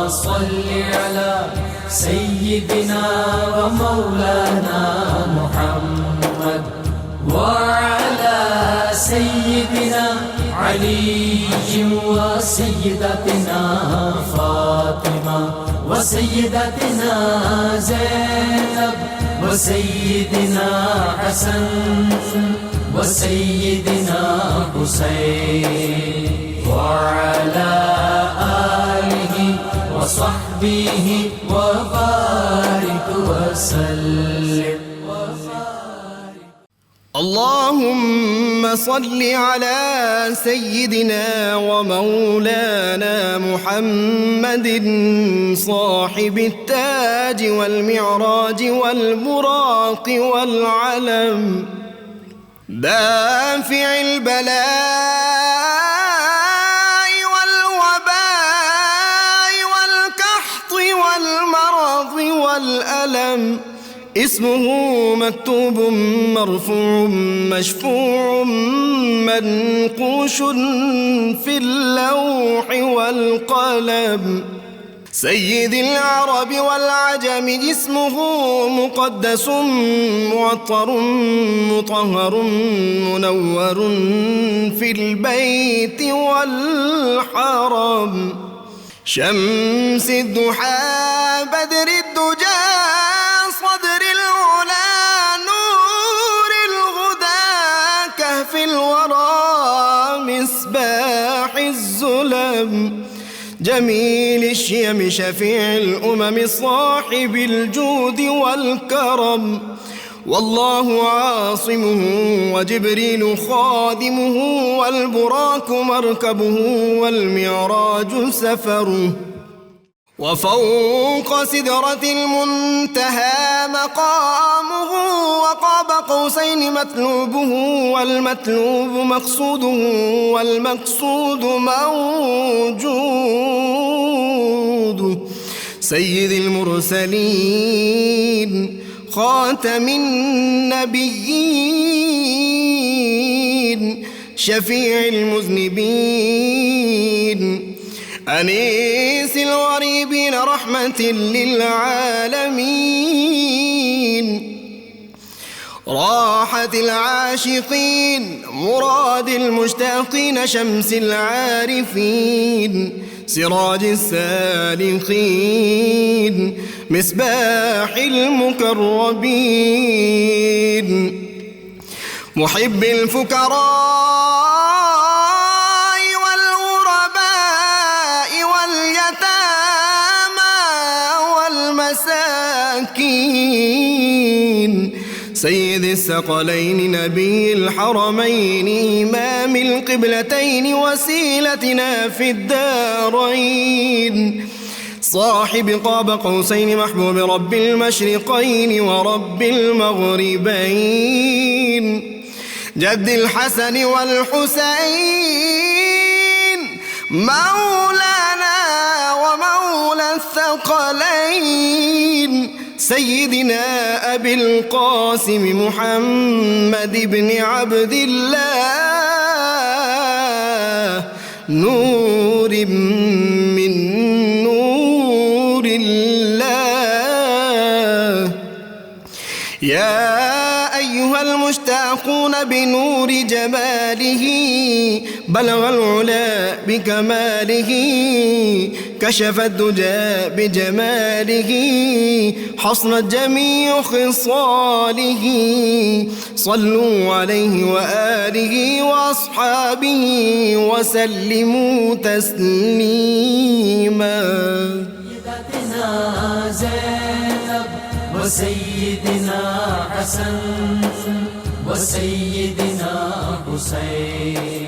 صل على سيدنا ومولانا محمد وعلى سيدنا علي وسيدتنا فاطمة وسيدتنا زينب وسيدنا حسن وسيدنا حسين وعلى آله وصحبه وبارك وسلم. اللهم صل على سيدنا ومولانا محمد صاحب التاج والمعراج والبراق والعلم دافع البلاء والوباء والقحط والمرض والألم اسمه مكتوب مرفوع مشفوع منقوش في اللوح والقلم سيد العرب والعجم اسمه مقدس معطر مطهر منور في البيت والحرم شمس الضحى بدر الدجى صدر العلا نور الهدى كهف الورى مصباح الظلم جميل الشيم شفيع الأمم صاحب الجود والكرم والله عاصمه وجبريل خادمه والبراك مركبه والمعراج سفره وفوق سدرة المنتهى مقامه وقاب قوسين مطلوبه والمطلوب مقصوده والمقصود موجود سيد المرسلين خاتم النبيين شفيع المذنبين أنيس الغريبين رحمة للعالمين راحة العاشقين مراد المشتاقين شمس العارفين سراج السالخين مصباح المكرمين محب الفكراء سيد الثقلين نبي الحرمين إمام القبلتين وسيلتنا في الدارين صاحب قاب قوسين محبوب رب المشرقين ورب المغربين جد الحسن والحسين مولانا ومولى الثقلين سيدنا أبي القاسم محمد بن عبد الله نور من نور الله يا أيها المشتاقون بنور جماله بلغ العلا بكماله كشف الدجى بجماله حصنت جميع خصاله صلوا عليه وآله وأصحابه وسلموا تسليما. سيدتنا زينب وسيدنا حسن وسيدنا حسين.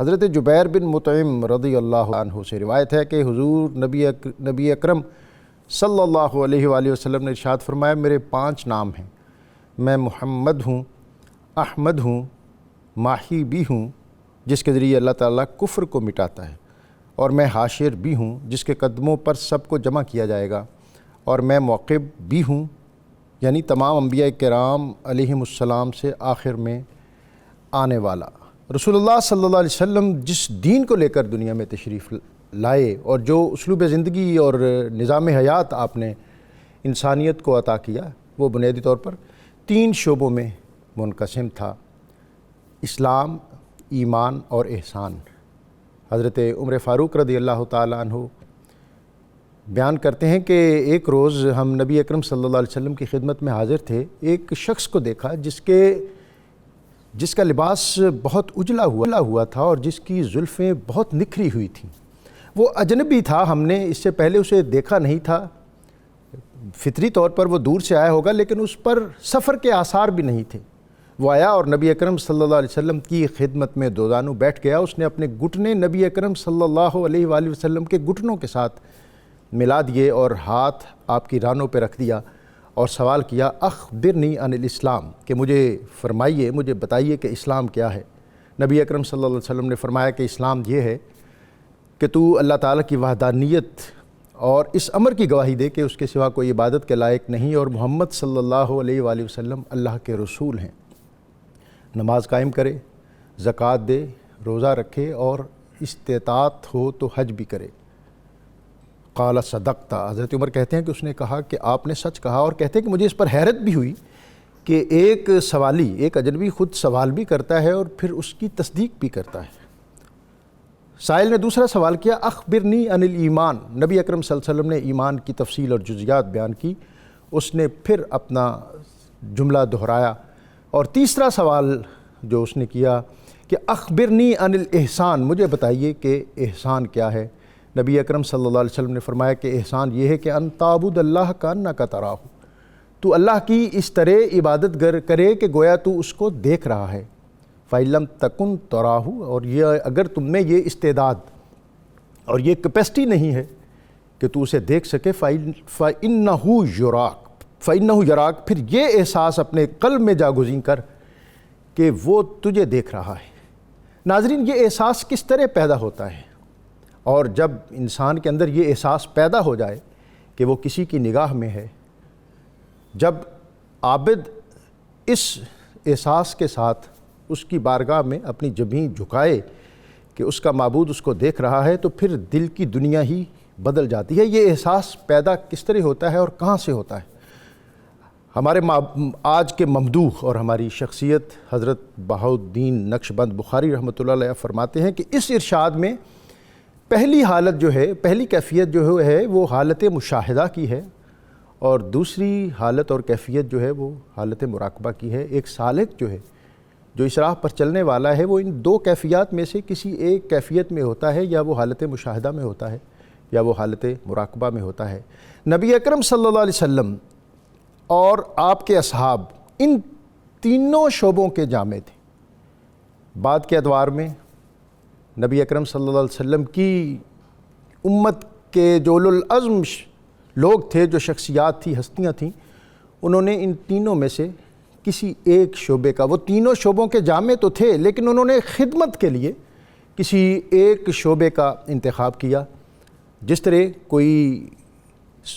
حضرت جبیر بن مطعم رضی اللہ عنہ سے روایت ہے کہ حضور نبی اکرم صلی اللہ علیہ وآلہ وسلم نے ارشاد فرمایا، میرے 5 نام ہیں، میں محمد ہوں، احمد ہوں، ماہی بھی ہوں جس کے ذریعے اللہ تعالیٰ کفر کو مٹاتا ہے، اور میں حاشر بھی ہوں جس کے قدموں پر سب کو جمع کیا جائے گا، اور میں موقب بھی ہوں، یعنی تمام انبیاء کرام علیہم السلام سے آخر میں آنے والا۔ رسول اللہ صلی اللہ علیہ وسلم جس دین کو لے کر دنیا میں تشریف لائے اور جو اسلوب زندگی اور نظام حیات آپ نے انسانیت کو عطا کیا، وہ بنیادی طور پر 3 شعبوں میں منقسم تھا: اسلام، ایمان اور احسان۔ حضرت عمر فاروق رضی اللہ تعالیٰ عنہ بیان کرتے ہیں کہ ایک روز ہم نبی اکرم صلی اللہ علیہ وسلم کی خدمت میں حاضر تھے، ایک شخص کو دیکھا جس کا لباس بہت اجلا ہوا تھا اور جس کی زلفیں بہت نکھری ہوئی تھیں۔ وہ اجنبی تھا، ہم نے اس سے پہلے اسے دیکھا نہیں تھا، فطری طور پر وہ دور سے آیا ہوگا، لیکن اس پر سفر کے آثار بھی نہیں تھے۔ وہ آیا اور نبی اکرم صلی اللہ علیہ وسلم کی خدمت میں دوزانو بیٹھ گیا۔ اس نے اپنے گھٹنے نبی اکرم صلی اللہ علیہ وآلہ وسلم کے گھٹنوں کے ساتھ ملا دیے اور ہاتھ آپ کی رانوں پہ رکھ دیا اور سوال کیا، اخبرنی عن الاسلام، کہ مجھے فرمائیے، مجھے بتائیے کہ اسلام کیا ہے۔ نبی اکرم صلی اللہ علیہ وسلم نے فرمایا کہ اسلام یہ ہے کہ تو اللہ تعالیٰ کی وحدانیت اور اس امر کی گواہی دے کہ اس کے سوا کوئی عبادت کے لائق نہیں اور محمد صلی اللہ علیہ وآلہ وسلم اللہ کے رسول ہیں، نماز قائم کرے، زکوٰۃ دے، روزہ رکھے اور استطاعت ہو تو حج بھی کرے۔ قال صدقت، حضرت عمر کہتے ہیں کہ اس نے کہا کہ آپ نے سچ کہا، اور کہتے ہیں کہ مجھے اس پر حیرت بھی ہوئی کہ ایک سوالی، ایک اجنبی خود سوال بھی کرتا ہے اور پھر اس کی تصدیق بھی کرتا ہے۔ سائل نے دوسرا سوال کیا، اخبرنی عن الایمان، نبی اکرم صلی اللہ علیہ وسلم نے ایمان کی تفصیل اور جزیات بیان کی، اس نے پھر اپنا جملہ دہرایا۔ اور تیسرا سوال جو اس نے کیا کہ اخبرنی عن الاحسان، مجھے بتائیے کہ احسان کیا ہے۔ نبی اکرم صلی اللہ علیہ وسلم نے فرمایا کہ احسان یہ ہے کہ ان تعبد اللہ کانک تراہ، تو اللہ کی اس طرح عبادت کرے کہ گویا تو اس کو دیکھ رہا ہے۔ فَإِن لَمْ تَكُنْ تَرَاهُ، اور یہ اگر تم میں یہ استعداد اور یہ کیپیسٹی نہیں ہے کہ تو اسے دیکھ سکے، فَإِنَّهُ يَرَاكَ، پھر یہ احساس اپنے قلب میں جاگزین کر کہ وہ تجھے دیکھ رہا ہے۔ ناظرین، یہ احساس کس طرح پیدا ہوتا ہے؟ اور جب انسان کے اندر یہ احساس پیدا ہو جائے کہ وہ کسی کی نگاہ میں ہے، جب عابد اس احساس کے ساتھ اس کی بارگاہ میں اپنی جبیں جھکائے کہ اس کا معبود اس کو دیکھ رہا ہے، تو پھر دل کی دنیا ہی بدل جاتی ہے۔ یہ احساس پیدا کس طرح ہوتا ہے اور کہاں سے ہوتا ہے؟ ہمارے آج کے ممدوح اور ہماری شخصیت حضرت بہاؤالدین نقشبند بخاری رحمۃ اللہ علیہ فرماتے ہیں کہ اس ارشاد میں پہلی حالت جو ہے، پہلی کیفیت جو ہے وہ حالت مشاہدہ کی ہے، اور دوسری حالت اور کیفیت جو ہے وہ حالت مراقبہ کی ہے۔ ایک سالک جو ہے، جو اس راہ پر چلنے والا ہے، وہ ان 2 کیفیات میں سے کسی ایک کیفیت میں ہوتا ہے، یا وہ حالت مشاہدہ میں ہوتا ہے یا وہ حالت مراقبہ میں ہوتا ہے۔ نبی اکرم صلی اللہ علیہ وسلم اور آپ کے اصحاب ان تینوں شعبوں کے جامع تھے۔ بعد کے ادوار میں نبی اکرم صلی اللہ علیہ وسلم کی امت کے جو اولو العزم لوگ تھے، جو شخصیات تھی، ہستیاں تھیں، انہوں نے ان تینوں میں سے کسی ایک شعبے کا، وہ تینوں شعبوں کے جامع تو تھے لیکن انہوں نے خدمت کے لیے کسی ایک شعبے کا انتخاب کیا۔ جس طرح کوئی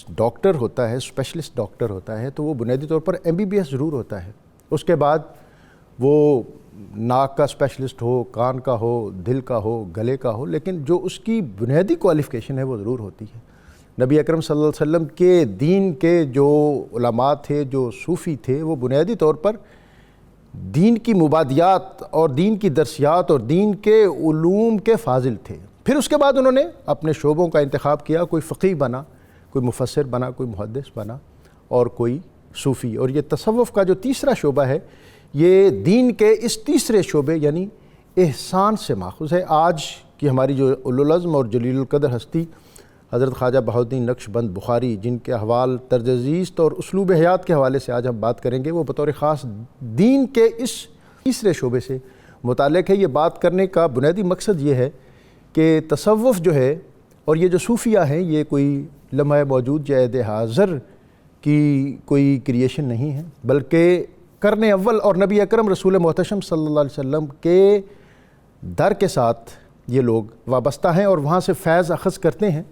ڈاکٹر ہوتا ہے، اسپیشلسٹ ڈاکٹر ہوتا ہے، تو وہ بنیادی طور پر MBBS ضرور ہوتا ہے، اس کے بعد وہ ناک کا اسپیشلسٹ ہو، کان کا ہو، دل کا ہو، گلے کا ہو، لیکن جو اس کی بنیادی کوالیفیکیشن ہے وہ ضرور ہوتی ہے۔ نبی اکرم صلی اللہ علیہ وسلم کے دین کے جو علماء تھے، جو صوفی تھے، وہ بنیادی طور پر دین کی مبادیات اور دین کی درسیات اور دین کے علوم کے فاضل تھے۔ پھر اس کے بعد انہوں نے اپنے شعبوں کا انتخاب کیا، کوئی فقیہ بنا، کوئی مفسر بنا، کوئی محدث بنا اور کوئی صوفی۔ اور یہ تصوف کا جو تیسرا شعبہ ہے، یہ دین کے اس تیسرے شعبے یعنی احسان سے ماخوذ ہے۔ آج کی ہماری جو اولو العزم اور جلیل القدر ہستی حضرت خواجہ بہاؤالدین نقشبند بخاری، جن کے احوال طرز زیست اور اسلوب حیات کے حوالے سے آج ہم بات کریں گے، وہ بطور خاص دین کے اس تیسرے شعبے سے متعلق ہے۔ یہ بات کرنے کا بنیادی مقصد یہ ہے کہ تصوف جو ہے اور یہ جو صوفیہ ہیں یہ کوئی لمحہ موجود یا عہد حاضر کی کوئی کریشن نہیں ہے، بلکہ قرن اول اور نبی اکرم رسول محتشم صلی اللہ علیہ وسلم کے در کے ساتھ یہ لوگ وابستہ ہیں اور وہاں سے فیض اخذ کرتے ہیں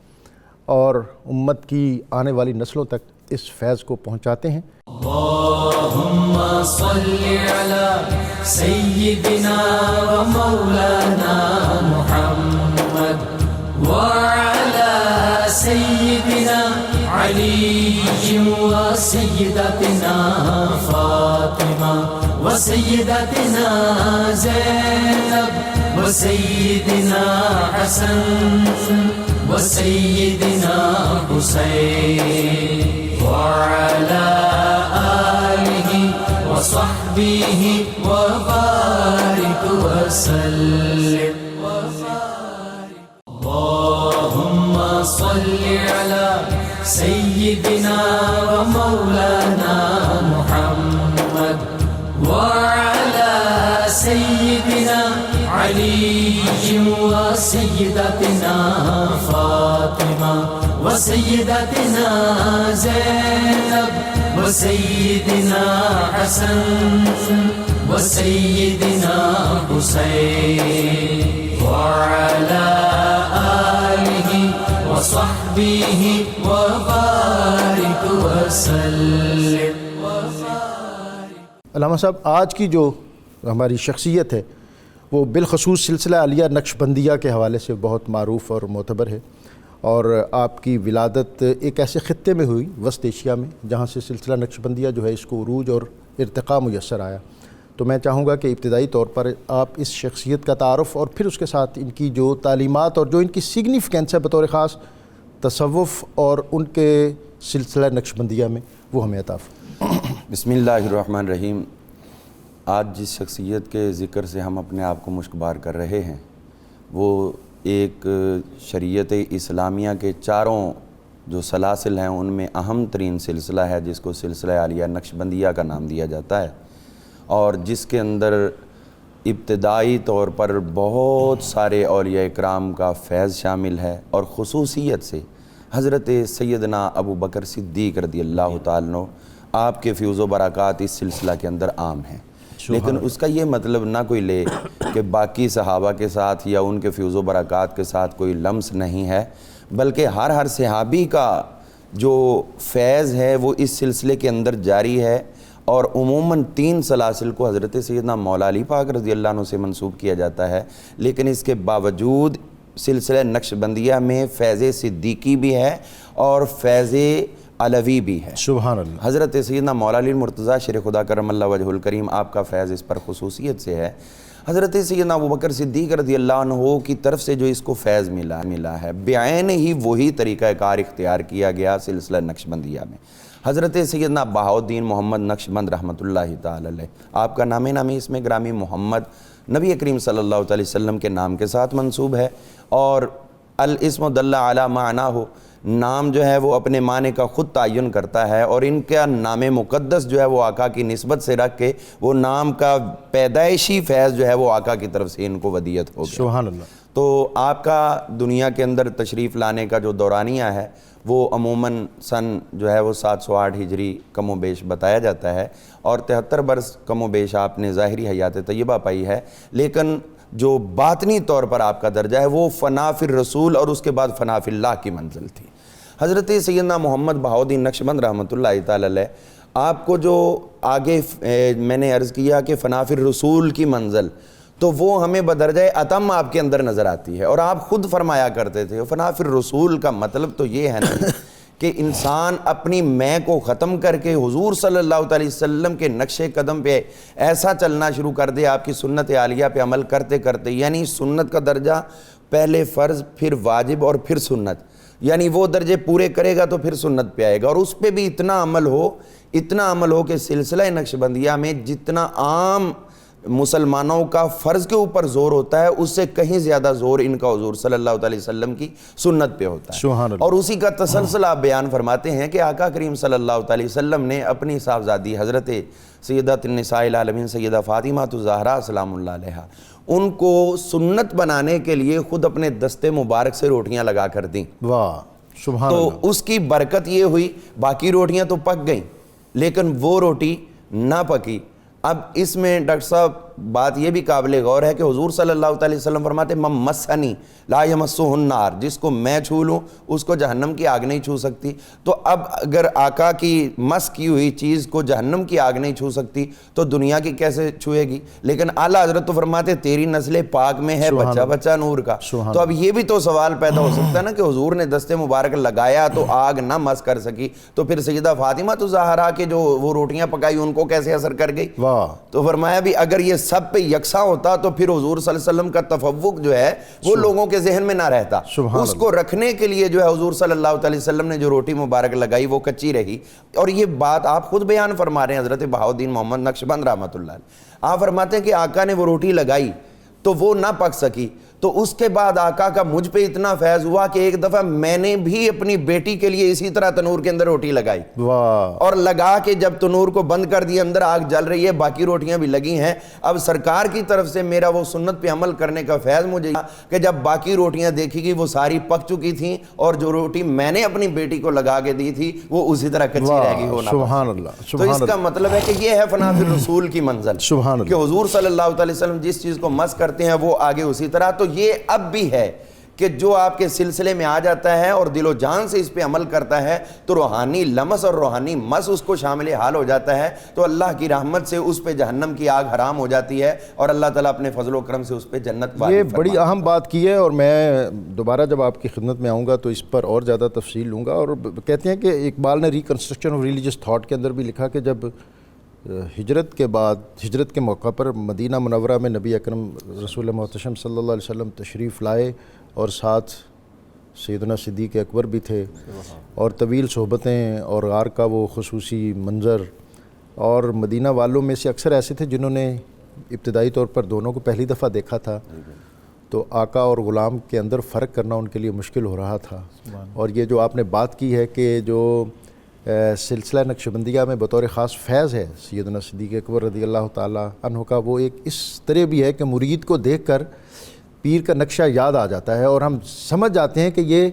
اور امت کی آنے والی نسلوں تک اس فیض کو پہنچاتے ہیں۔ اللہم صلی علی سیدنا و مولانا محمد وعلی سیدنا علی و سیدتنا فاطمہ و سیدتنا زینب و سیدنا حسن و سیدنا حسین وعلى آله وصحبه وبارك وسلم اللهم صل على سيدنا ومولانا محمد وعلى سيدنا علي وسيدتنا فاطمة وسيدتنا زينب وسيدنا حسن وسيدنا حسين وعلى آله وصحبه وبارك وسلم۔ علامہ صاحب، آج کی جو ہماری شخصیت ہے وہ بالخصوص سلسلہ عالیہ نقشبندیہ کے حوالے سے بہت معروف اور معتبر ہے، اور آپ کی ولادت ایک ایسے خطے میں ہوئی وسط ایشیا میں جہاں سے سلسلہ نقشبندیہ جو ہے اس کو عروج اور ارتقاء میسر آیا۔ تو میں چاہوں گا کہ ابتدائی طور پر آپ اس شخصیت کا تعارف اور پھر اس کے ساتھ ان کی جو تعلیمات اور جو ان کی سگنیفیکینس ہے بطور خاص تصوف اور ان کے سلسلہ نقشبندیہ میں وہ ہمیں عطا فرمائیں۔ بسم اللہ الرحمن الرحیم۔ آج جس شخصیت کے ذکر سے ہم اپنے آپ کو مشکبار کر رہے ہیں وہ ایک شریعت اسلامیہ کے چاروں جو سلاسل ہیں ان میں اہم ترین سلسلہ ہے جس کو سلسلہ عالیہ نقشبندیہ کا نام دیا جاتا ہے، اور جس کے اندر ابتدائی طور پر بہت سارے اولیاء اکرام کا فیض شامل ہے، اور خصوصیت سے حضرت سیدنا ابو بکر صدیق رضی اللہ تعالیٰ عنہ آپ کے فیوز و برکات اس سلسلہ کے اندر عام ہیں، لیکن اس کا یہ مطلب نہ کوئی لے کہ باقی صحابہ کے ساتھ یا ان کے فیوز و برکات کے ساتھ کوئی لمس نہیں ہے، بلکہ ہر صحابی کا جو فیض ہے وہ اس سلسلے کے اندر جاری ہے، اور عموماً 3 سلاسل کو حضرت سیدنا مولا علی پاک رضی اللہ عنہ سے منسوب کیا جاتا ہے، لیکن اس کے باوجود سلسلہ نقشبندیہ میں فیض صدیقی بھی ہے اور فیض علوی بھی ہے۔ سبحان اللہ۔ حضرت سیدنا مولا علی مرتضیٰ شیر خدا کرم اللہ وجہ الکریم آپ کا فیض اس پر خصوصیت سے ہے۔ حضرت سیدنا ابو بکر صدیق رضی اللہ عنہ کی طرف سے جو اس کو فیض ملا ہے بعین ہی وہی طریقہ کار اختیار کیا گیا سلسلہ نقشبندیہ میں۔ حضرت سیدنا بہاؤالدین محمد نقشبند رحمۃ اللہ تعالی علیہ، آپ کا نامی اس میں گرامی محمد نبی کریم صلی اللہ علیہ وسلم کے نام کے ساتھ منسوب ہے، اور الاسم دل علی معناہ، نام جو ہے وہ اپنے معنی کا خود تعین کرتا ہے، اور ان کا نام مقدس جو ہے وہ آقا کی نسبت سے رکھ کے وہ نام کا پیدائشی فیض جو ہے وہ آقا کی طرف سے ان کو ودیت ہو گیا۔ سبحان اللہ۔ تو آپ کا دنیا کے اندر تشریف لانے کا جو دورانیہ ہے وہ عموماً سن جو ہے وہ 708 ہجری کم و بیش بتایا جاتا ہے، اور 73 برس کم و بیش آپ نے ظاہری حیات طیبہ پائی ہے، لیکن جو باطنی طور پر آپ کا درجہ ہے وہ فنا فی الرسول اور اس کے بعد فنا فی اللہ کی منزل تھی۔ حضرت سیدنا محمد بہاؤالدین نقشبند رحمۃ اللہ تعالی علیہ، آپ کو جو آگے میں نے عرض کیا کہ فنا فی الرسول کی منزل، تو وہ ہمیں بدرجہ اتم آپ کے اندر نظر آتی ہے، اور آپ خود فرمایا کرتے تھے فنا فی الرسول کا مطلب تو یہ ہے نا کہ انسان اپنی میں کو ختم کر کے حضور صلی اللہ علیہ وسلم کے نقش قدم پہ ایسا چلنا شروع کر دے، آپ کی سنت عالیہ پہ عمل کرتے کرتے، یعنی سنت کا درجہ پہلے فرض پھر واجب اور پھر سنت، یعنی وہ درجے پورے کرے گا تو پھر سنت پہ آئے گا، اور اس پہ بھی اتنا عمل ہو کہ سلسلہ نقشبندیہ میں جتنا عام مسلمانوں کا فرض کے اوپر زور ہوتا ہے اس سے کہیں زیادہ زور ان کا حضور صلی اللہ علیہ وسلم کی سنت پہ ہوتا ہے. سبحان اللہ. اور اسی کا تسلسل آپ بیان فرماتے ہیں کہ آقا کریم صلی اللہ علیہ وسلم نے اپنی صاحبزادی حضرت سیدۃ النساء العالمین سیدہ فاطمہ الزہرا سلام اللہ علیہا ان کو سنت بنانے کے لیے خود اپنے دستے مبارک سے روٹیاں لگا کر دیں. واہ سبحان اللہ. تو اس کی برکت یہ ہوئی باقی روٹیاں تو پک گئیں لیکن وہ روٹی نہ پکی. اب اس میں ڈاکٹر صاحب بات یہ بھی قابل غور ہے کہ حضور صلی اللہ علیہ وسلم فرماتے من مسنی لا یمسہ النار، جس کو میں چھو لوں اس کو جہنم کی آگ نہیں چھو سکتی. تو اب اگر آقا کی مس کی ہوئی چیز کو جہنم کی آگ نہیں چھو سکتی تو دنیا کی کیسے چھوئے گی؟ لیکن اعلیٰ حضرت تو فرماتے تیری نسل پاک میں ہے بچہ بچہ نور کا. تو اب یہ بھی تو سوال پیدا ہو سکتا ہے نا کہ حضور نے دستے مبارک لگایا تو آگ نہ مس کر سکی تو پھر سیدہ فاطمہ الزہرا کے جو وہ روٹیاں پکائی ان کو کیسے اثر کر گئی؟ تو فرمایا بھی اگر یہ سب پہ یکساں ہوتا تو پھر حضور صلی اللہ علیہ وسلم کا تفوق جو ہے وہ لوگوں کے ذہن میں نہ رہتا. اس کو رکھنے کے لیے جو ہے حضور صلی اللہ علیہ وسلم نے جو روٹی مبارک لگائی وہ کچی رہی. اور یہ بات آپ خود بیان فرما رہے ہیں حضرت بہاؤالدین محمد نقشبند رحمۃ اللہ علیہ. آپ فرماتے ہیں کہ آقا نے وہ روٹی لگائی تو وہ نہ پک سکی تو اس کے بعد آقا کا مجھ پہ اتنا فیض ہوا کہ ایک دفعہ میں نے بھی اپنی بیٹی کے لیے اسی طرح تنور کے اندر روٹی لگائی اور لگا کے جب تنور کو بند کر دیا اندر آگ جل رہی ہے باقی روٹیاں بھی لگی ہیں. اب سرکار کی طرف سے میرا وہ سنت پہ عمل کرنے کا فیض مجھے کہ جب باقی روٹیاں دیکھی گئی وہ ساری پک چکی تھیں اور جو روٹی میں نے اپنی بیٹی کو لگا کے دی تھی وہ اسی طرح کچی رہ گئی ہونا. سبحان اللہ. تو اس کا مطلب ہے کہ یہ ہے فنا فی الرسول کی منزل کہ حضور صلی اللہ علیہ وسلم جس چیز کو مس کرتے ہیں وہ آگے اسی طرح. تو یہ اب بھی ہے کہ جو آپ کے سلسلے میں آ جاتا ہے اور دل و جان سے اس پہ عمل کرتا ہے تو روحانی لمس اور روحانی مس اس کو شامل حال ہو جاتا ہے تو اللہ کی رحمت سے اس پہ جہنم کی آگ حرام ہو جاتی ہے اور اللہ تعالیٰ اپنے فضل و کرم سے اس پہ جنت واجب یہ فرماتا ہے. بڑی اہم بات کی ہے اور میں دوبارہ جب آپ کی خدمت میں آؤں گا تو اس پر اور زیادہ تفصیل لوں گا. اور کہتے ہیں کہ اقبال نے ریکنسٹرکشن آف ریلیجس تھاٹ کے اندر بھی لکھا کہ جب ہجرت کے بعد ہجرت کے موقع پر مدینہ منورہ میں نبی اکرم رسول محتشم صلی اللہ علیہ وسلم تشریف لائے اور ساتھ سیدنا صدیق اکبر بھی تھے اور طویل صحبتیں اور غار کا وہ خصوصی منظر. اور مدینہ والوں میں سے اکثر ایسے تھے جنہوں نے ابتدائی طور پر دونوں کو پہلی دفعہ دیکھا تھا تو آقا اور غلام کے اندر فرق کرنا ان کے لیے مشکل ہو رہا تھا. اور یہ جو آپ نے بات کی ہے کہ جو سلسلہ نقشبندیہ میں بطور خاص فیض ہے سیدنا صدیق اکبر رضی اللہ تعالیٰ عنہ کا وہ ایک اس طرح بھی ہے کہ مرید کو دیکھ کر پیر کا نقشہ یاد آ جاتا ہے اور ہم سمجھ جاتے ہیں کہ یہ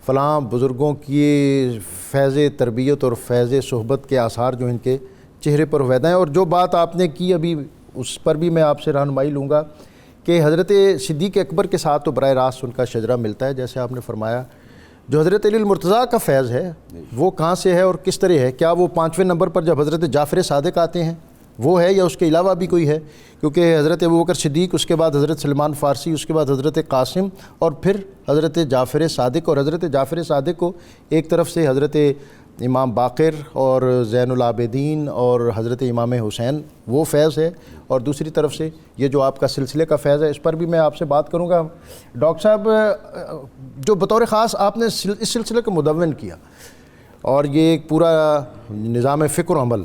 فلاں بزرگوں کی فیض تربیت اور فیض صحبت کے آثار جو ان کے چہرے پر ہویدہ ہیں. اور جو بات آپ نے کی ابھی اس پر بھی میں آپ سے رہنمائی لوں گا کہ حضرت صدیق اکبر کے ساتھ تو براہ راست ان کا شجرہ ملتا ہے جیسے آپ نے فرمایا. جو حضرت علی المرتضیٰ کا فیض ہے وہ کہاں سے ہے اور کس طرح ہے؟ کیا وہ 5ویں نمبر پر جب حضرت جعفر صادق آتے ہیں وہ ہے یا اس کے علاوہ بھی کوئی ہے؟ کیونکہ حضرت ابوبکر صدیق، اس کے بعد حضرت سلمان فارسی، اس کے بعد حضرت قاسم اور پھر حضرت جعفر صادق. اور حضرت جعفر صادق کو ایک طرف سے حضرت امام باقر اور زین العابدین اور حضرت امام حسین وہ فیض ہے اور دوسری طرف سے یہ جو آپ کا سلسلے کا فیض ہے اس پر بھی میں آپ سے بات کروں گا. ڈاکٹر صاحب جو بطور خاص آپ نے اس سلسلے کو مدون کیا اور یہ ایک پورا نظام فکر و عمل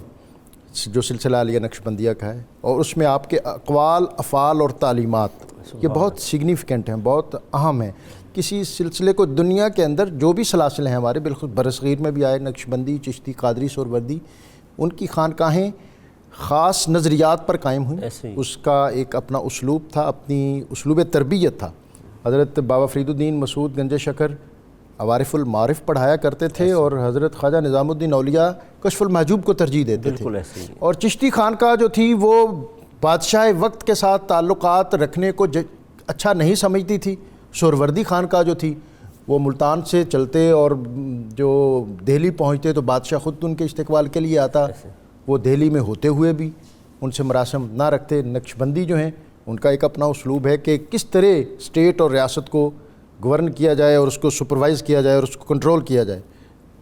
جو سلسلہ عالیہ نقشبندیہ کا ہے اور اس میں آپ کے اقوال، افعال اور تعلیمات یہ بہت سگنیفیکنٹ ہیں، بہت اہم ہیں. کسی سلسلے کو دنیا کے اندر جو بھی سلاسل ہیں ہمارے بالخصوص برصغیر میں بھی آئے نقشبندی، چشتی، قادری، سہروردی، ان کی خانقاہیں خاص نظریات پر قائم ہوئیں. اس کا ایک اپنا اسلوب تھا، اپنی اسلوب تربیت تھا. حضرت بابا فرید الدین مسعود گنج شکر عوارف المعارف پڑھایا کرتے تھے اور حضرت خواجہ نظام الدین اولیاء کشف المحجوب کو ترجیح دیتے تھے. اور چشتی خانقاہ جو تھی وہ بادشاہ وقت کے ساتھ تعلقات رکھنے کو اچھا نہیں سمجھتی تھی. سہروردی خانقاہ جو تھی وہ ملتان سے چلتے اور جو دہلی پہنچتے تو بادشاہ خود ان کے استقبال کے لیے آتا. وہ دہلی میں ہوتے ہوئے بھی ان سے مراسم نہ رکھتے. نقشبندی جو ہیں ان کا ایک اپنا اسلوب ہے کہ کس طرح اسٹیٹ اور ریاست کو گورن کیا جائے اور اس کو سپروائز کیا جائے اور اس کو کنٹرول کیا جائے.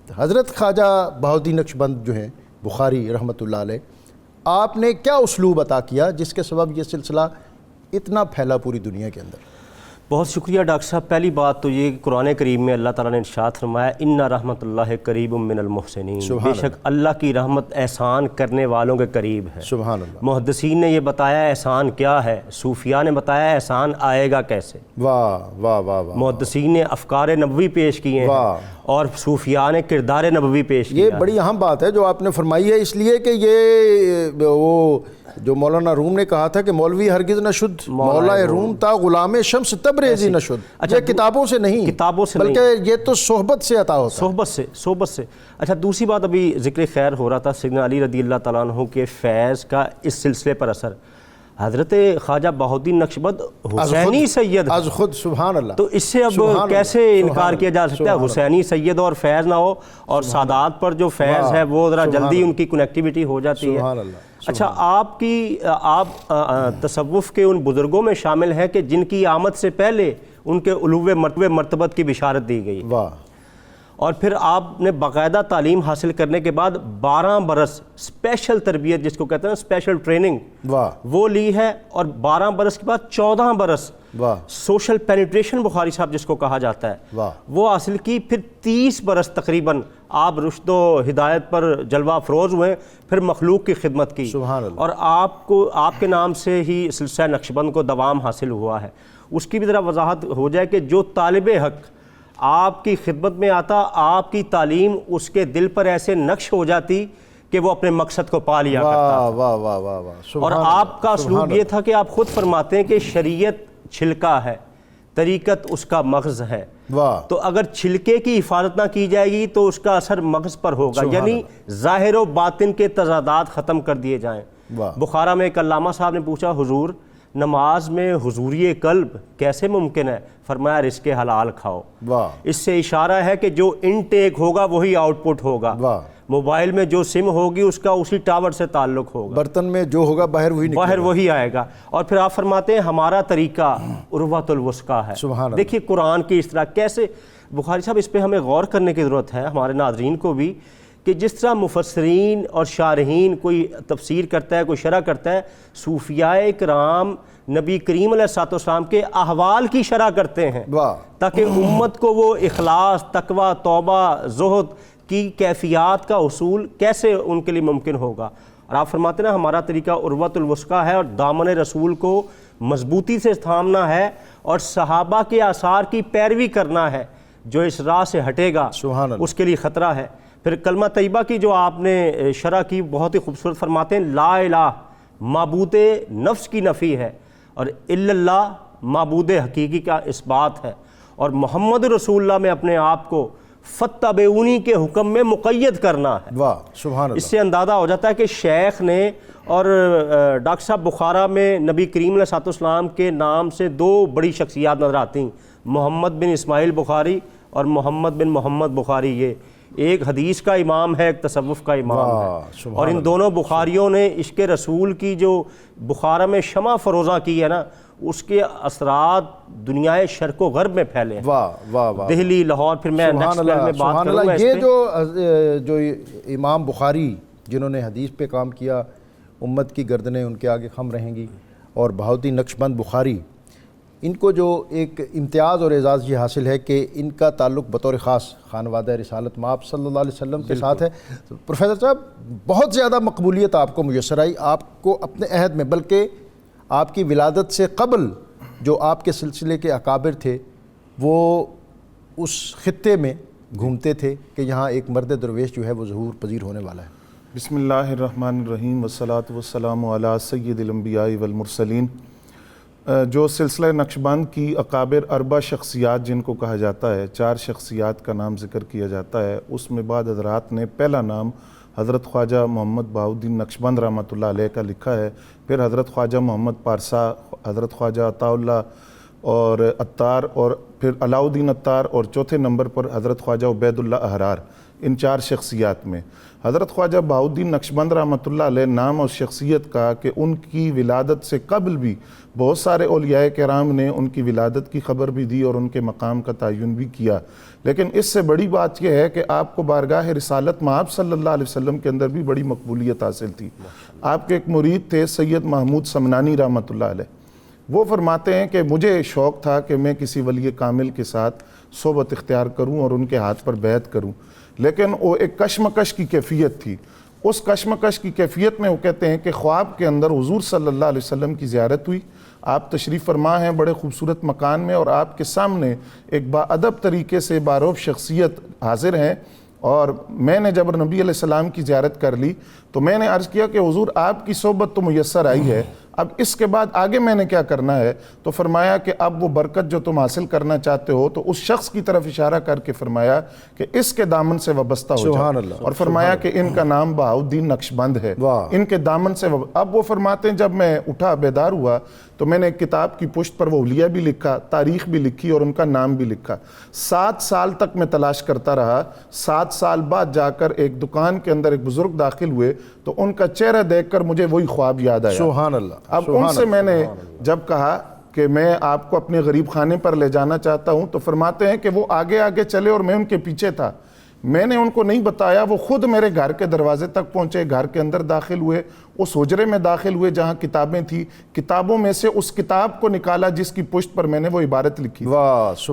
حضرت خواجہ بہاؤالدین نقشبند جو ہیں بخاری رحمۃ اللہ علیہ، آپ نے کیا اسلوب عطا کیا جس کے سبب یہ سلسلہ اتنا پھیلا پوری دنیا کے اندر؟ بہت شکریہ ڈاکٹر صاحب. پہلی بات تو یہ قرآن کریم میں اللہ تعالیٰ نے ارشاد فرمایا ان رحمت اللہ قریب من المحسنین. بے شک اللہ کی رحمت احسان کرنے والوں کے قریب ہے. سبحان اللہ. محدثین نے یہ بتایا احسان کیا ہے, صوفیاء نے بتایا احسان آئے گا کیسے. واہ واہ واہ واہ. محدثین نے افکار نبوی پیش کیے ہیں اور صوفیاء نے کردار نبوی پیش کیا. یہ بڑی اہم بات ہے جو آپ نے فرمائی ہے, اس لیے کہ یہ وہ جو مولانا روم نے کہا تھا کہ مولوی ہرگز نہ شد مولا روم تا غلام شمس تبریزی نہ شد. یہ کتابوں سے نہیں, کتابوں سے بلکہ یہ تو صحبت سے عطا ہوتا ہے. صحبت سے. اچھا دوسری بات, ابھی ذکر خیر ہو رہا تھا سیدنا علی رضی اللہ تعالیٰ عنہ کے فیض کا اس سلسلے پر اثر. حضرت خواجہ بہاؤالدین نقشبند حسینی سید از خود. سبحان اللہ. تو اس سے اب کیسے انکار کیا جا سکتا ہے؟ حسینی سید اور فیض نہ ہو, اور سادات پر جو فیض ہے وہ ذرا جلدی ان کی کنیکٹیویٹی ہو جاتی ہے. سبحان اللہ. اچھا آپ تصوف کے ان بزرگوں میں شامل ہیں کہ جن کی آمد سے پہلے ان کے علو مرتبت کی بشارت دی گئی, واہ. اور پھر آپ نے باقاعدہ تعلیم حاصل کرنے کے بعد 12 برس اسپیشل تربیت جس کو کہتے ہیں اسپیشل ٹریننگ, واہ, وہ لی ہے, اور 12 برس کے بعد 14 برس واہ, سوشل پینیٹریشن بخاری صاحب جس کو کہا جاتا ہے, واہ, وہ حاصل کی. پھر 30 برس تقریباً آپ رشد و ہدایت پر جلوہ افروز ہوئے, پھر مخلوق کی خدمت کی. سبحان اللہ. اور آپ کے نام سے ہی سلسلہ نقشبند کو دوام حاصل ہوا ہے. اس کی بھی ذرا وضاحت ہو جائے کہ جو طالب حق آپ کی خدمت میں آتا, آپ کی تعلیم اس کے دل پر ایسے نقش ہو جاتی کہ وہ اپنے مقصد کو پا لیا کرتا تھا. واہ واہ واہ واہ. اور آپ کا اسلوب یہ تھا کہ آپ خود فرماتے ہیں کہ شریعت چھلکا ہے, طریقت اس کا مغز ہے. واہ. تو اگر چھلکے کی حفاظت نہ کی جائے گی تو اس کا اثر مغز پر ہوگا, یعنی ظاہر و باطن کے تضادات ختم کر دیے جائیں. بخارا میں ایک علامہ صاحب نے پوچھا حضور نماز میں حضوری قلب کیسے ممکن ہے؟ فرمایا رزق حلال کھاؤ. اس سے اشارہ ہے کہ جو انٹیک ہوگا وہی آؤٹ پٹ ہوگا. موبائل میں جو سم ہوگی اس کا اسی ٹاور سے تعلق ہوگا, برتن میں جو ہوگا باہر وہی آئے گا. اور پھر آپ فرماتے ہیں ہمارا طریقہ عروۃ الوثقیٰ ہے. دیکھیے قرآن کی اس طرح کیسے, بخاری صاحب اس پہ ہمیں غور کرنے کی ضرورت ہے ہمارے ناظرین کو بھی, کہ جس طرح مفسرین اور شارحین کوئی تفسیر کرتا ہے, کوئی شرح کرتا ہے, صوفیاء کرام نبی کریم علیہ السلام کے احوال کی شرح کرتے ہیں تاکہ امت کو وہ اخلاص, تقوی, توبہ, زہد کی کیفیات کا حصول کیسے ان کے لیے ممکن ہوگا. اور آپ فرماتے ہیں نا ہمارا طریقہ عروۃ الوثقیٰ ہے, اور دامن رسول کو مضبوطی سے تھامنا ہے اور صحابہ کے آثار کی پیروی کرنا ہے. جو اس راہ سے ہٹے گا اس کے لیے خطرہ ہے. پھر کلمہ طیبہ کی جو آپ نے شرح کی بہت ہی خوبصورت فرماتے ہیں, لا الہ معبود نفس کی نفی ہے, اور الا اللہ معبود حقیقی کا اس بات ہے, اور محمد رسول اللہ میں اپنے آپ کو فتبعونی کے حکم میں مقید کرنا ہے. سبحان اللہ. اس سے اندازہ ہو جاتا ہے کہ شیخ نے اور ڈاکٹر صاحب بخارا میں نبی کریم علیہ السلام کے نام سے 2 بڑی شخصیات نظر آتی ہیں, محمد بن اسماعیل بخاری اور محمد بن محمد بخاری. یہ ایک حدیث کا امام ہے, ایک تصوف کا امام ہے, اور ان دونوں بخاریوں نے عشق رسول کی جو بخارا میں شمع فروزاں کی ہے نا, اس کے اثرات دنیا شرق و غرب میں پھیلے ہیں. دہلی, لاہور, پھر میں نیکسٹ لیول میں بات کروں گا. یہ جو امام بخاری جنہوں نے حدیث پہ کام کیا, امت کی گردنیں ان کے آگے خم رہیں گی, اور بہاؤالدین نقشبند بخاری, ان کو جو ایک امتیاز اور اعزاز یہ حاصل ہے کہ ان کا تعلق بطور خاص خانوادہ رسالت مآب صلی اللہ علیہ وسلم کے ساتھ ہے. پروفیسر صاحب بہت زیادہ مقبولیت آپ کو میسر آئی, آپ کو اپنے عہد میں, بلکہ آپ کی ولادت سے قبل جو آپ کے سلسلے کے اکابر تھے وہ اس خطے میں گھومتے تھے کہ یہاں ایک مرد درویش جو ہے وہ ظہور پذیر ہونے والا ہے. بسم اللہ الرحمن الرحیم والصلاة والسلام علی سید الانبیاء والمرسلین. جو سلسلہ نقشبند کی اکابر 4 شخصیات جن کو کہا جاتا ہے, 4 شخصیات کا نام ذکر کیا جاتا ہے, اس میں بعد حضرات نے پہلا نام حضرت خواجہ محمد بہاؤالدین نقشبند رحمۃ اللہ علیہ کا لکھا ہے, پھر حضرت خواجہ محمد پارسا, حضرت خواجہ عطا اللہ اور عطار, اور پھر علاؤالدین عطار, اور چوتھے نمبر پر حضرت خواجہ عبید اللہ احرار. ان 4 شخصیات میں حضرت خواجہ بہاؤالدین نقشبند رحمۃ اللہ علیہ نام اور شخصیت کا کہ ان کی ولادت سے قبل بھی بہت سارے اولیاء کرام نے ان کی ولادت کی خبر بھی دی اور ان کے مقام کا تعین بھی کیا, لیکن اس سے بڑی بات یہ ہے کہ آپ کو بارگاہ رسالت مآب صلی اللہ علیہ وسلم کے اندر بھی بڑی مقبولیت حاصل تھی. آپ کے ایک مرید تھے سید محمود سمنانی رحمۃ اللہ علیہ, وہ فرماتے ہیں کہ مجھے شوق تھا کہ میں کسی ولی کامل کے ساتھ صحبت اختیار کروں اور ان کے ہاتھ پر بیعت کروں، لیکن وہ ایک کشمکش کی کیفیت تھی۔ اس کشمکش کی کیفیت میں وہ کہتے ہیں کہ خواب کے اندر حضور صلی اللہ علیہ وسلم کی زیارت ہوئی، آپ تشریف فرما ہیں بڑے خوبصورت مکان میں، اور آپ کے سامنے ایک باادب طریقے سے باروب شخصیت حاضر ہیں، اور میں نے جب نبی علیہ السلام کی زیارت کر لی تو میں نے عرض کیا کہ حضور آپ کی صحبت تو میسر آئی ہے، اب اس کے بعد آگے میں نے کیا کرنا ہے؟ تو فرمایا کہ اب وہ برکت جو تم حاصل کرنا چاہتے ہو تو اس شخص کی طرف اشارہ کر کے فرمایا کہ اس کے دامن سے وابستہ ہو جاؤ، اور فرمایا کہ ان کا نام بہاؤالدین نقشبند ہے، ان کے دامن سے اب وہ فرماتے ہیں جب میں اٹھا بیدار ہوا تو میں نے ایک کتاب کی پشت پر وہ اولیاء بھی لکھا، تاریخ بھی لکھی اور ان کا نام بھی لکھا۔ 7 سال تک میں تلاش کرتا رہا، 7 سال بعد جا کر ایک دکان کے اندر ایک بزرگ داخل ہوئے تو ان کا چہرہ دیکھ کر مجھے وہی خواب یاد آیا۔ سبحان اللہ۔ اب ان سے میں نے جب کہا کہ میں آپ کو اپنے غریب خانے پر لے جانا چاہتا ہوں تو فرماتے ہیں کہ وہ آگے آگے چلے اور میں ان کے پیچھے تھا، میں نے ان کو نہیں بتایا، وہ خود میرے گھر کے دروازے تک پہنچے، گھر کے اندر داخل ہوئے، اس حجرے میں داخل ہوئے جہاں کتابیں تھیں، کتابوں میں سے اس کتاب کو نکالا جس کی پشت پر میں نے وہ عبارت لکھی تھی،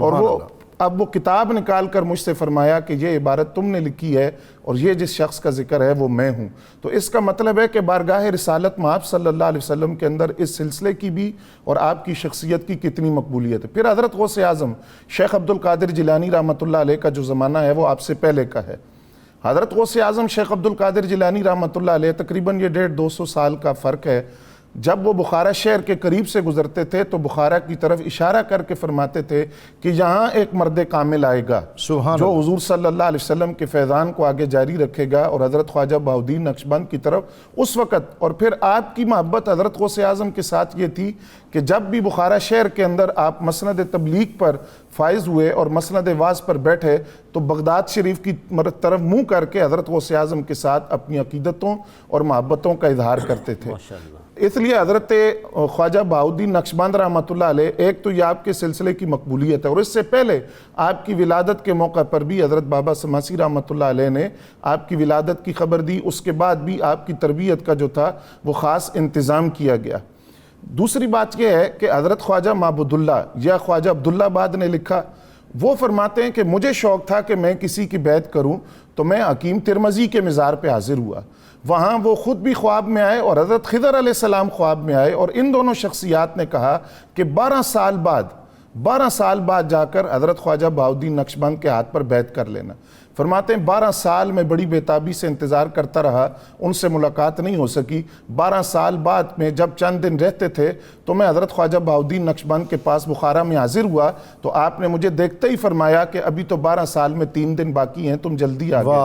اور وہ اب وہ کتاب نکال کر مجھ سے فرمایا کہ یہ عبارت تم نے لکھی ہے اور یہ جس شخص کا ذکر ہے وہ میں ہوں۔ تو اس کا مطلب ہے کہ بارگاہ رسالت میں آپ صلی اللہ علیہ وسلم کے اندر اس سلسلے کی بھی اور آپ کی شخصیت کی کتنی مقبولیت ہے۔ پھر حضرت غوث اعظم شیخ عبد القادر جیلانی رحمۃ اللہ علیہ کا جو زمانہ ہے وہ آپ سے پہلے کا ہے۔ حضرت غوث اعظم شیخ عبد القادر جیلانی رحمۃ اللہ علیہ تقریباً یہ 150-200 سال کا فرق ہے۔ جب وہ بخارا شہر کے قریب سے گزرتے تھے تو بخارا کی طرف اشارہ کر کے فرماتے تھے کہ یہاں ایک مرد کامل آئے گا جو حضور صلی اللہ علیہ وسلم کے فیضان کو آگے جاری رکھے گا، اور حضرت خواجہ بہاؤالدین نقشبند کی طرف اس وقت۔ اور پھر آپ کی محبت حضرت غوث اعظم کے ساتھ یہ تھی کہ جب بھی بخارا شہر کے اندر آپ مسند تبلیغ پر فائز ہوئے اور مسند واعظ پر بیٹھے تو بغداد شریف کی طرف منہ کر کے حضرت غوث اعظم کے ساتھ اپنی عقیدتوں اور محبتوں کا اظہار کرتے تھے۔ اس لیے حضرت خواجہ بہاؤالدین نقشبند رحمۃ اللہ علیہ ایک تو یہ آپ کے سلسلے کی مقبولیت ہے، اور اس سے پہلے آپ کی ولادت کے موقع پر بھی حضرت بابا سماسی رحمۃ اللہ علیہ نے آپ کی ولادت کی خبر دی، اس کے بعد بھی آپ کی تربیت کا جو تھا وہ خاص انتظام کیا گیا۔ دوسری بات یہ ہے کہ حضرت خواجہ معبود اللہ یا خواجہ عبداللہ آباد نے لکھا، وہ فرماتے ہیں کہ مجھے شوق تھا کہ میں کسی کی بیعت کروں تو میں حکیم ترمذی کے مزار پہ حاضر ہوا، وہاں وہ خود بھی خواب میں آئے اور حضرت خضر علیہ السلام خواب میں آئے، اور ان دونوں شخصیات نے کہا کہ 12 سال بعد جا کر حضرت خواجہ بہاؤالدین نقشبند کے ہاتھ پر بیعت کر لینا۔ فرماتے ہیں 12 سال میں بڑی بےتابی سے انتظار کرتا رہا، ان سے ملاقات نہیں ہو سکی۔ 12 سال بعد میں جب چند دن رہتے تھے تو میں حضرت خواجہ بہاؤالدین نقشبند کے پاس بخارا میں حاضر ہوا تو آپ نے مجھے دیکھتے ہی فرمایا کہ ابھی تو 12 سال میں 3 دن باقی ہیں، تم جلدی آ گئے۔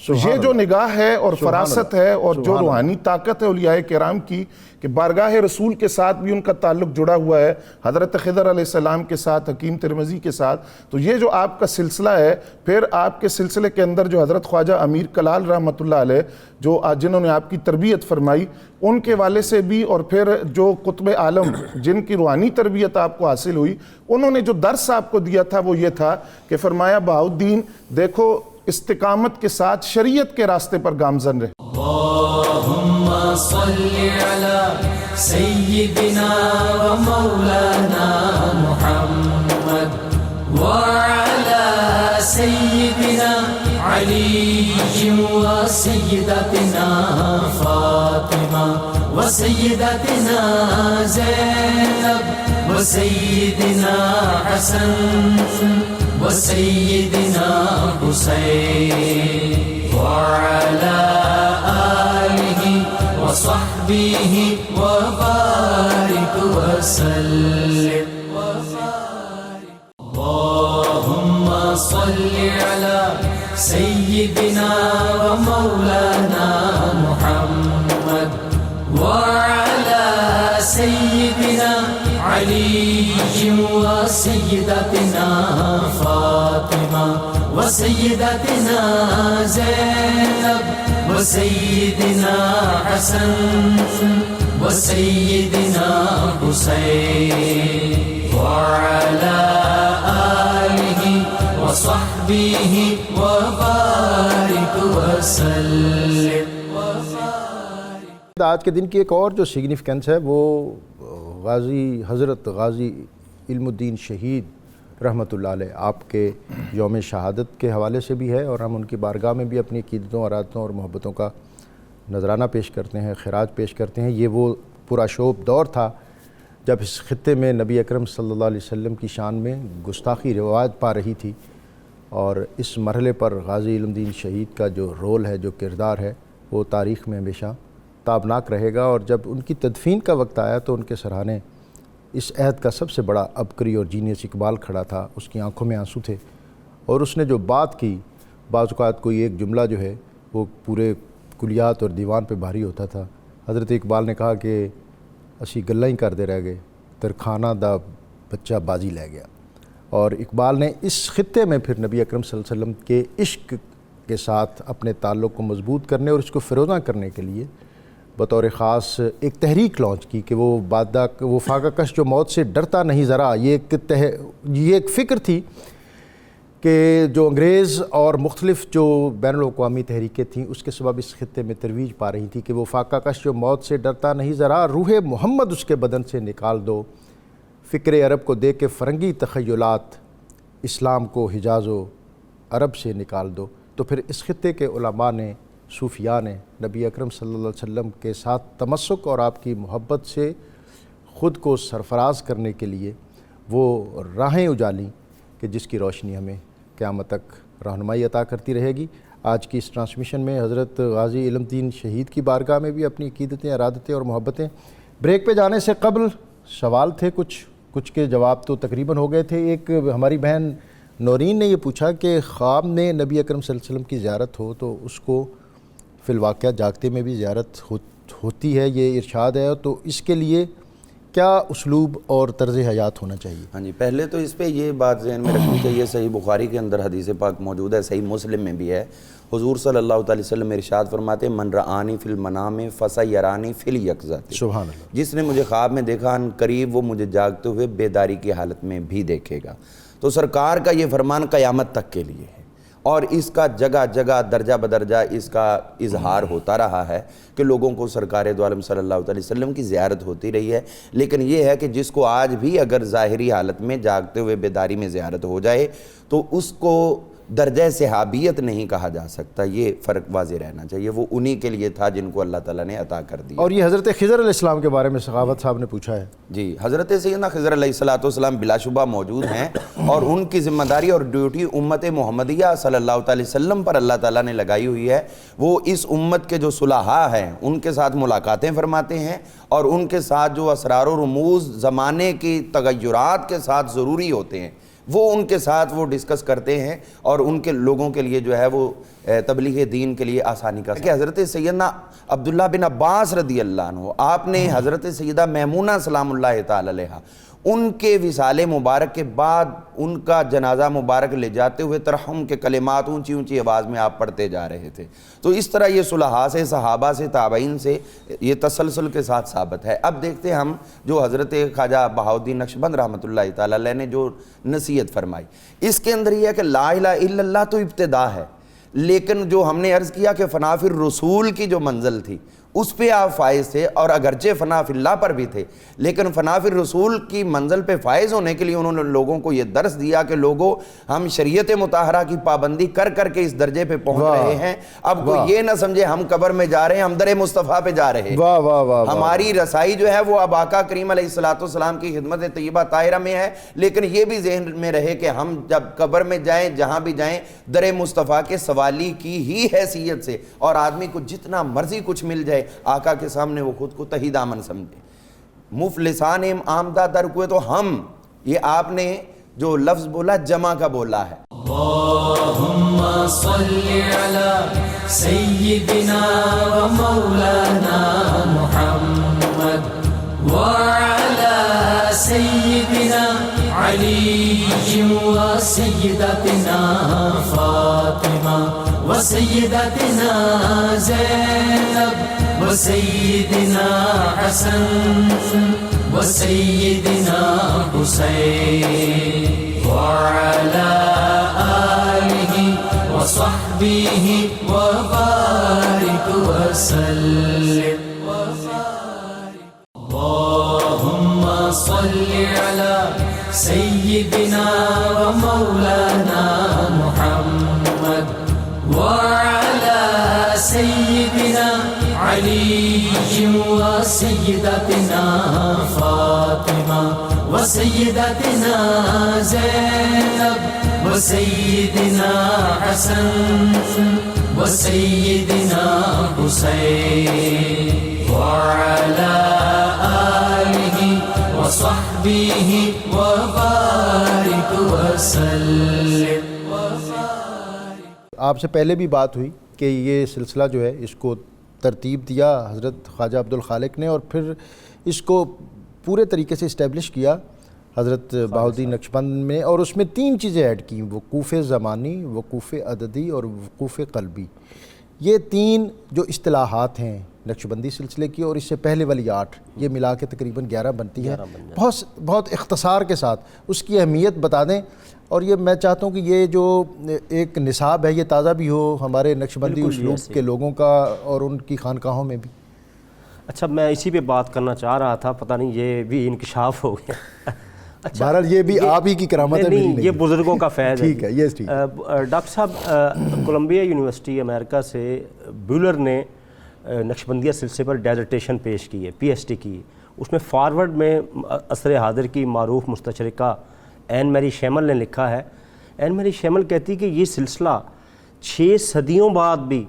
تو یہ جو نگاہ ہے اور فراست ہے اور جو روحانی طاقت ہے اولیاء کرام کی کہ بارگاہ رسول کے ساتھ بھی ان کا تعلق جڑا ہوا ہے، حضرت خضر علیہ السلام کے ساتھ، حکیم ترمذی کے ساتھ، تو یہ جو آپ کا سلسلہ ہے، پھر آپ کے سلسلے کے اندر جو حضرت خواجہ امیر کلال رحمۃ اللہ علیہ جو جنہوں نے آپ کی تربیت فرمائی ان کے والے سے بھی، اور پھر جو قطب عالم جن کی روحانی تربیت آپ کو حاصل ہوئی، انہوں نے جو درس آپ کو دیا تھا وہ یہ تھا کہ فرمایا بہاؤالدین دیکھو استقامت کے ساتھ شریعت کے راستے پر گامزن رہے۔ اللہم صلی علی سیدنا و مولانا محمد وعلی سیدنا علی و سیدتنا فاطمہ و سیدتنا زینب و سیدنا حسن وسيدنا حسين وعلى آله وصحبه وبارك وسلم اللهم صل على سيدنا ومولانا محمد وعلى سيدنا علي وسيدتنا فاطمة وسيدتنا زينب وسيدنا حسن وسيدنا حسين وعلى آله وصحبه وبارك وسلم۔ آج کے دن کی ایک اور جو سگنیفیکنس ہے وہ غازی حضرت غازی علم الدین شہید رحمۃ اللہ علیہ آپ کے یوم شہادت کے حوالے سے بھی ہے، اور ہم ان کی بارگاہ میں بھی اپنی عقیدتوں، ارادتوں اور محبتوں کا نذرانہ پیش کرتے ہیں، خراج پیش کرتے ہیں۔ یہ وہ پراشوب دور تھا جب اس خطے میں نبی اکرم صلی اللہ علیہ وسلم کی شان میں گستاخی رواج پا رہی تھی، اور اس مرحلے پر غازی علم الدین شہید کا جو رول ہے، جو کردار ہے، وہ تاریخ میں ہمیشہ تابناک رہے گا۔ اور جب ان کی تدفین کا وقت آیا تو ان کے سرہانے اس عہد کا سب سے بڑا عبقری اور جینیس اقبال کھڑا تھا، اس کی آنکھوں میں آنسو تھے، اور اس نے جو بات کی، بعض اوقات کوئی ایک جملہ جو ہے وہ پورے کلیات اور دیوان پہ بھاری ہوتا تھا۔ حضرت اقبال نے کہا کہ اسی گلہ ہی کردے رہ گئے، ترخانہ دا بچہ بازی لے گیا۔ اور اقبال نے اس خطے میں پھر نبی اکرم صلی اللہ علیہ وسلم کے عشق کے ساتھ اپنے تعلق کو مضبوط کرنے اور اس کو فروزاں کرنے کے لیے بطور خاص ایک تحریک لانچ کی کہ وہ فاقہ کش جو موت سے ڈرتا نہیں ذرا، یہ ایک فکر تھی کہ جو انگریز اور مختلف جو بین الاقوامی تحریکیں تھیں اس کے سبب اس خطے میں ترویج پا رہی تھی کہ وہ فاقہ کش جو موت سے ڈرتا نہیں ذرا، روح محمد اس کے بدن سے نکال دو، فکر عرب کو دے کے فرنگی تخیلات، اسلام کو حجاز و عرب سے نکال دو۔ تو پھر اس خطے کے علماء نے، صوفیاء نے نبی اکرم صلی اللہ علیہ وسلم کے ساتھ تمسک اور آپ کی محبت سے خود کو سرفراز کرنے کے لیے وہ راہیں اجالیں کہ جس کی روشنی ہمیں قیامت تک رہنمائی عطا کرتی رہے گی۔ آج کی اس ٹرانسمیشن میں حضرت غازی علم الدین شہید کی بارگاہ میں بھی اپنی عقیدتیں، ارادتیں اور محبتیں۔ بریک پہ جانے سے قبل سوال تھے کچھ کے جواب تو تقریباً ہو گئے تھے۔ ایک ہماری بہن نورین نے یہ پوچھا کہ خواب میں نبی اکرم صلی اللہ علیہ وسلم کی زیارت ہو تو اس کو فی الواقعہ جاگتے میں بھی زیارت ہوتی ہے، یہ ارشاد ہے، تو اس کے لیے کیا اسلوب اور طرز حیات ہونا چاہیے؟ ہاں جی، پہلے تو اس پہ یہ بات ذہن میں رکھنی چاہیے، صحیح بخاری کے اندر حدیث پاک موجود ہے، صحیح مسلم میں بھی ہے، حضور صلی اللہ علیہ وسلم ارشاد فرماتے ہیں من رآنی فی المنام فسیرانی فی الیقظۃ، سبحان اللہ، جس نے مجھے خواب میں دیکھا ان قریب وہ مجھے جاگتے ہوئے بیداری کی حالت میں بھی دیکھے گا۔ تو سرکار کا یہ فرمان قیامت تک کے لیے ہے، اور اس کا جگہ جگہ درجہ بدرجہ اس کا اظہار ہوتا رہا ہے کہ لوگوں کو سرکار دو عالم صلی اللہ علیہ وسلم کی زیارت ہوتی رہی ہے۔ لیکن یہ ہے کہ جس کو آج بھی اگر ظاہری حالت میں جاگتے ہوئے بیداری میں زیارت ہو جائے تو اس کو درجہ صحابیت نہیں کہا جا سکتا، یہ فرق واضح رہنا چاہیے، وہ انہی کے لیے تھا جن کو اللہ تعالیٰ نے عطا کر دیا۔ اور یہ حضرت خضر علیہ السلام کے بارے میں سخاوت صاحب نے پوچھا ہے۔ جی، حضرت سیدنا خضر علیہ السلام بلا شبہ موجود ہیں، اور ان کی ذمہ داری اور ڈیوٹی امت محمدیہ صلی اللہ علیہ وسلم پر اللہ تعالیٰ نے لگائی ہوئی ہے۔ وہ اس امت کے جو صلحاء ہیں ان کے ساتھ ملاقاتیں فرماتے ہیں، اور ان کے ساتھ جو اسرار و رموز زمانے کی تغیرات کے ساتھ ضروری ہوتے ہیں وہ ان کے ساتھ وہ ڈسکس کرتے ہیں، اور ان کے لوگوں کے لیے جو ہے وہ تبلیغ دین کے لیے آسانی کا کہ حضرت سیدنا عبداللہ بن عباس رضی اللہ عنہ، آپ نے حضرت سیدہ میمونہ سلام اللہ تعالی علیہا ان کے وصال مبارک کے بعد ان کا جنازہ مبارک لے جاتے ہوئے ترحم کے کلمات اونچی اونچی آواز میں آپ پڑھتے جا رہے تھے۔ تو اس طرح یہ صلحاء سے، صحابہ سے، تابعین سے یہ تسلسل کے ساتھ ثابت ہے۔ اب دیکھتے ہیں ہم جو حضرت خواجہ بہاؤالدین نقشبند رحمۃ اللہ تعالی علیہ نے جو نصیحت فرمائی، اس کے اندر یہ ہے کہ لا الہ الا اللہ تو ابتدا ہے، لیکن جو ہم نے عرض کیا کہ فنا فی الرسول کی جو منزل تھی اس پہ آپ فائز تھے، اور اگرچہ فنا فی اللہ پر بھی تھے، لیکن فنا فی الرسول کی منزل پہ فائز ہونے کے لیے انہوں نے لوگوں کو یہ درس دیا کہ لوگوں ہم شریعت مطہرہ کی پابندی کر کر کے اس درجے پہ پہنچ رہے ہیں، اب کوئی یہ نہ سمجھے ہم قبر میں جا رہے ہیں، ہم در مصطفیٰ پہ جا رہے ہیں، ہماری رسائی جو ہے وہ اب آقا کریم علیہ السلام کی خدمت طیبہ طاہرہ میں ہے، لیکن یہ بھی ذہن میں رہے کہ ہم جب قبر میں جائیں، جہاں بھی جائیں، در مصطفیٰ کے سوالی کی ہی حیثیت سے، اور آدمی کو جتنا مرضی کچھ مل جائے آقا کے سامنے وہ خود کو تہی دامن سمجھے، مفلسان آمدہ در کوئے، تو ہم یہ آپ نے جو لفظ بولا جمع کا بولا ہے۔ اللہم صلی علی سیدنا و مولانا محمد وعلی سیدنا علی و سیدتنا فاطمہ و سیدتنا زینب و سیدنا حسن و سیدنا حسین وعلی آلہ و صحبہ و بارک وسلم۔ اللہم صل على سيدنا ومولانا محمد وعلى سيدنا علي وسيدتنا فاطمة وسيدتنا زينب وسيدنا حسن وسيدنا حسين وعلى آله وصحبه وبارك وسلم. آپ سے پہلے بھی بات ہوئی کہ یہ سلسلہ جو ہے اس کو ترتیب دیا حضرت خواجہ عبدالخالق نے، اور پھر اس کو پورے طریقے سے اسٹیبلش کیا حضرت بہاؤالدین نقشبند میں، اور اس میں 3 چیزیں ایڈ کیں: وقوف زمانی، وقوف عددی اور وقوف قلبی. یہ 3 جو اصطلاحات ہیں نقشبندی سلسلے کی، اور اس سے پہلے والی 8، یہ ملا کے تقریباً 11 بنتی ہے. بہت اختصار کے ساتھ اس کی اہمیت بتا دیں. اور یہ میں چاہتا ہوں کہ یہ جو ایک نصاب ہے یہ تازہ بھی ہو ہمارے نقشبندی اسلوب کے لوگوں کا اور ان کی خانقاہوں میں بھی. اچھا، میں اسی پہ بات کرنا چاہ رہا تھا، پتہ نہیں یہ بھی انکشاف ہو گیا. اچھا، بہرحال یہ بھی آپ ہی کی کرامت ہے، نہیں یہ بزرگوں کا فیض ہے. ٹھیک ہے، یس ٹھیک. ڈاکٹر صاحب، کولمبیا یونیورسٹی امریکہ سے بیولر نے نقشبندیہ سلسلے پر ڈیزرٹیشن پیش کی ہے، پی ایچ ڈی کی. اس میں فارورڈ میں عصر حاضر کی معروف مستشرقہ این میری شیمل نے لکھا ہے. این میری شیمل کہتی کہ یہ سلسلہ 6 صدیوں بعد بھی